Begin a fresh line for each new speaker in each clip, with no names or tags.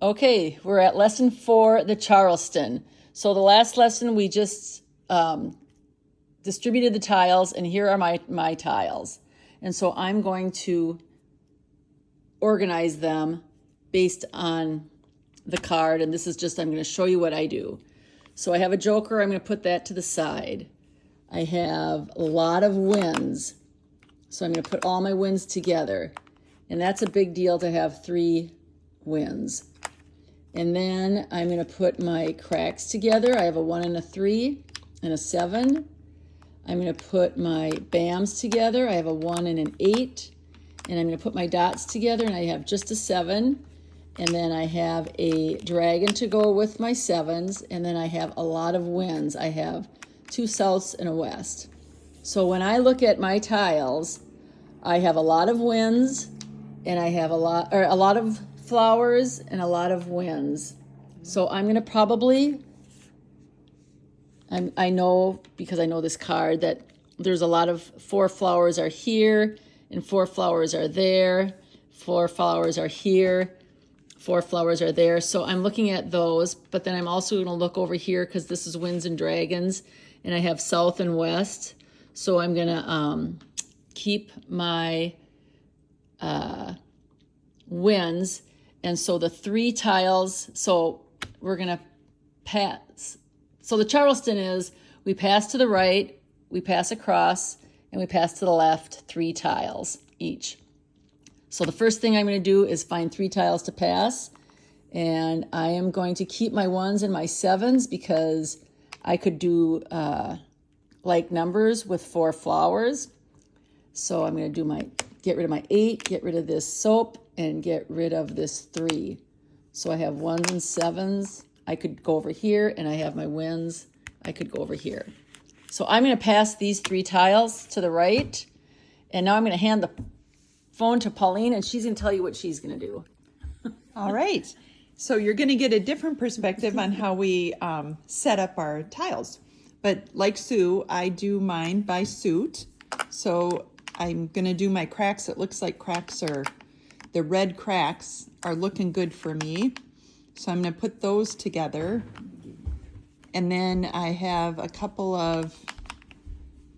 Okay, we're at lesson 4, the Charleston. So the last lesson we just distributed the tiles, and here are my tiles. And so I'm going to organize them based on the card, and this is just, I'm going to show you what I do. So I have a joker, I'm going to put that to the side. I have a lot of wins, so I'm going to put all my wins together. And that's a big deal to have 3 wins. And then I'm going to put my cracks together. I have a 1 and a 3 and a 7. I'm going to put my BAMs together. I have a 1 and an 8. And I'm going to put my dots together, and I have just a 7. And then I have a dragon to go with my 7s. And then I have a lot of wins. I have 2 souths and a west. So when I look at my tiles, I have a lot of wins, and I have a lot of flowers and a lot of wins. So I'm going to probably, I know, because I know this card, that there's a lot of 4 flowers are here and 4 flowers are there. 4 flowers are here. 4 flowers are there. So I'm looking at those, but then I'm also going to look over here because this is winds and dragons, and I have south and west. So I'm going to keep my winds. And so the 3 tiles, so we're going to pass. So the Charleston is, we pass to the right, we pass across, and we pass to the left 3 tiles each. So the first thing I'm going to do is find 3 tiles to pass. And I am going to keep my 1s and my 7s because I could do like numbers with 4 flowers. So I'm going to do get rid of my 8, get rid of this soap, and get rid of this 3. So I have 1s and 7s. I could go over here, and I have my wins. I could go over here. So I'm going to pass these 3 tiles to the right. And now I'm going to hand the phone to Pauline, and she's going to tell you what she's going to do.
All right. So you're going to get a different perspective on how we set up our tiles. But like Sue, I do mine by suit. So I'm going to do my cracks. It looks like the red cracks are looking good for me. So I'm going to put those together. And then I have a couple of,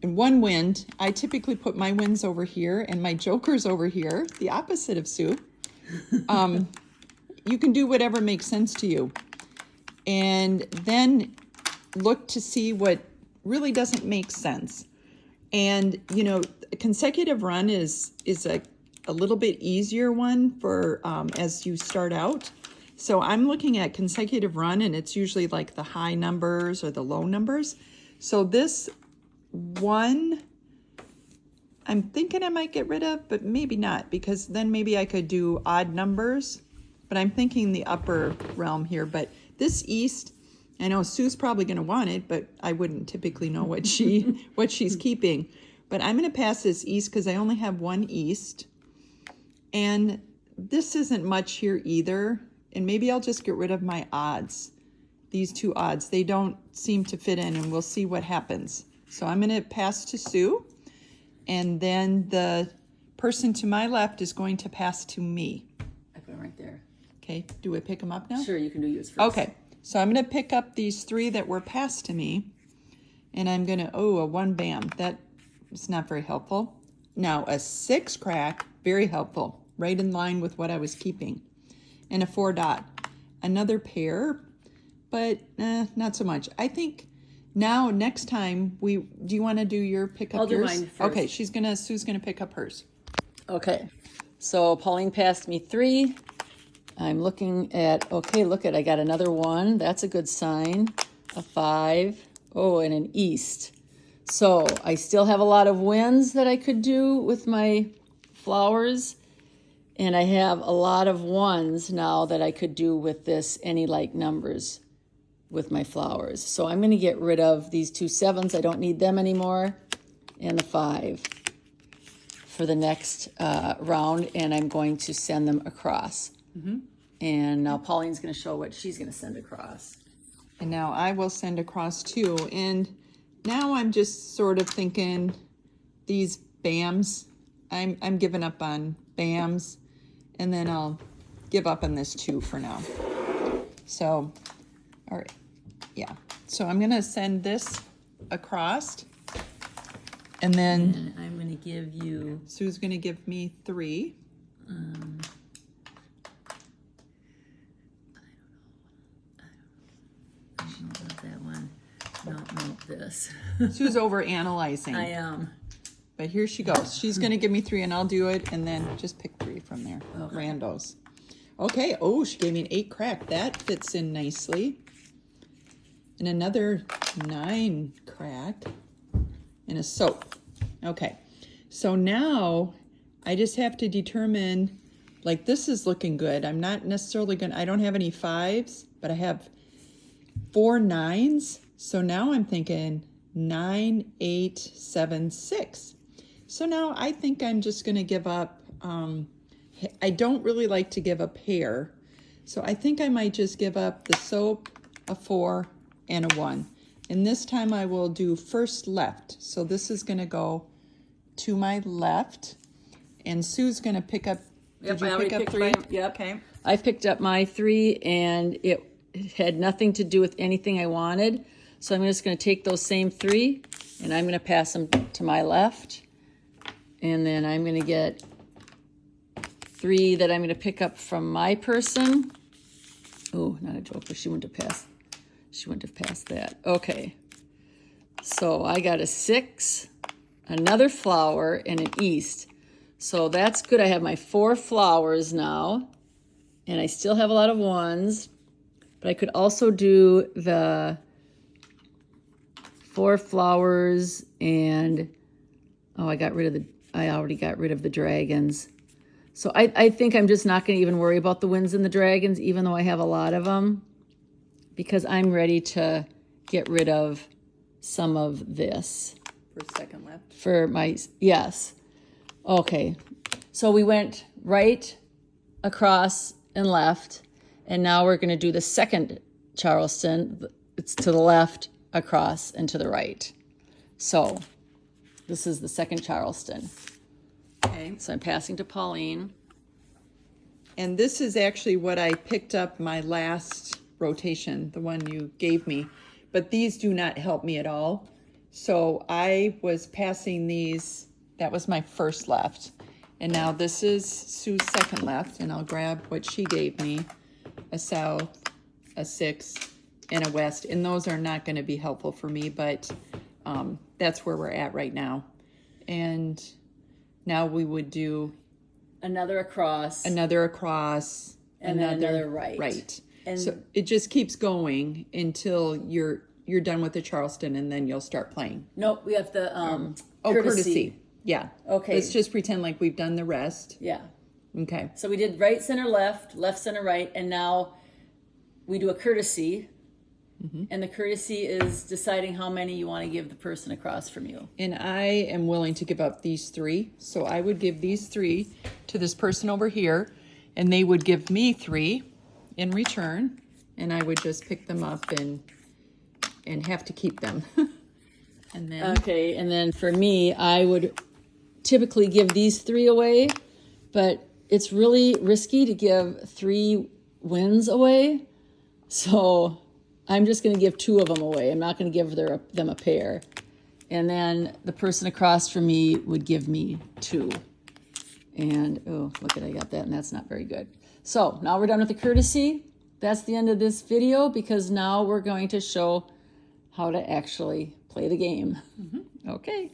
and 1 wind. I typically put my winds over here and my jokers over here, the opposite of Sue. You can do whatever makes sense to you. And then look to see what really doesn't make sense. And, you know, a consecutive run is a little bit easier one for as you start out. So I'm looking at consecutive run, and it's usually like the high numbers or the low numbers. So this 1, I'm thinking I might get rid of, but maybe not, because then maybe I could do odd numbers. But I'm thinking the upper realm here. But this east, I know Sue's probably going to want it, but I wouldn't typically know what she's keeping. But I'm going to pass this east because I only have 1 east. And this isn't much here either. And maybe I'll just get rid of my odds. These 2 odds, they don't seem to fit in, and we'll see what happens. So I'm going to pass to Sue. And then the person to my left is going to pass to me.
I put them right there.
Okay, do I pick them up now?
Sure, you can do yours first.
Okay, so I'm going to pick up these 3 that were passed to me. And I'm going to, a 1 bam. That is not very helpful. Now, a 6 crack, very helpful. Right in line with what I was keeping. And a 4 dot. Another pair, but not so much. I think now, next time, do you want to do your pick up
I'll do
yours?
mine first.
Okay, Sue's gonna pick up hers.
Okay, so Pauline passed me 3. I'm looking at, okay, look at, I got another 1. That's a good sign. A 5. Oh, and an east. So I still have a lot of wins that I could do with my flowers. And I have a lot of 1s now that I could do with this any like numbers with my flowers. So I'm going to get rid of these 2 7s. I don't need them anymore. And the 5 for the next round. And I'm going to send them across. Mm-hmm. And now Pauline's going to show what she's going to send across.
And now I will send across too. And now I'm just sort of thinking these BAMs, I'm giving up on BAMs. And then I'll give up on this 2 for now. So, all right, yeah. So I'm gonna send this across, and then
And I'm going to give you...
Sue's gonna give me 3.
I don't know about that one. No, this.
Sue's over analyzing.
I am.
But here she goes. She's going to give me 3 and I'll do it, and then just pick 3 from there.
Okay.
Randos. Okay. Oh, she gave me an 8 crack. That fits in nicely. And another 9 crack. And a soap. Okay. So now I just have to determine, like, this is looking good. I'm not necessarily going to, I don't have any 5s, but I have 4 9s. So now I'm thinking 9, 8, 7, 6. So now I think I'm just going to give up. I don't really like to give up hair. So I think I might just give up the soap, a 4, and a 1. And this time I will do first left. So this is going to go to my left. And Sue's going to pick up.
Yep,
did you
I already
pick up
picked
3?
mine. Yep.
Okay.
I picked up my 3, and it had nothing to do with anything I wanted. So I'm just going to take those same 3, and I'm going to pass them to my left. And then I'm going to get 3 that I'm going to pick up from my person. Oh, not a joker. She wouldn't have passed. She wouldn't have passed that. Okay. So I got a 6, another flower, and an east. So that's good. I have my 4 flowers now, and I still have a lot of 1s, but I could also do the 4 flowers and, oh, I already got rid of the dragons. So I think I'm just not going to even worry about the winds and the dragons, even though I have a lot of them, because I'm ready to get rid of some of this.
For second left.
For my, yes. Okay. So we went right, across, and left. And now we're going to do the second Charleston. It's to the left, across, and to the right. So this is the second Charleston.
Okay.
So I'm passing to Pauline.
And this is actually what I picked up my last rotation, the one you gave me. But these do not help me at all. So I was passing these. That was my first left. And now this is Sue's second left. And I'll grab what she gave me. A south, a 6, and a west. And those are not going to be helpful for me. But that's where we're at right now. And now we would do
Another across.
another across,
And then another right.
Right.
And
So it just keeps going until you're done with the Charleston, and then you'll start playing.
nope, we have the
Courtesy. Yeah.
Okay.
Let's just pretend like we've done the rest.
Yeah.
Okay.
So we did right, center, left, center, right, and now we do a courtesy. And the courtesy is deciding how many you want to give the person across from you.
And I am willing to give up these 3. So I would give these 3 to this person over here, and they would give me 3 in return, and I would just pick them up and have to keep them. And then
Okay, and then for me, I would typically give these 3 away, but it's really risky to give 3 wins away. So I'm just going to give 2 of them away. I'm not going to give them a pair. And then the person across from me would give me 2. And, oh, look at, I got that, and that's not very good. So now we're done with the courtesy. That's the end of this video, because now we're going to show how to actually play the game. Okay.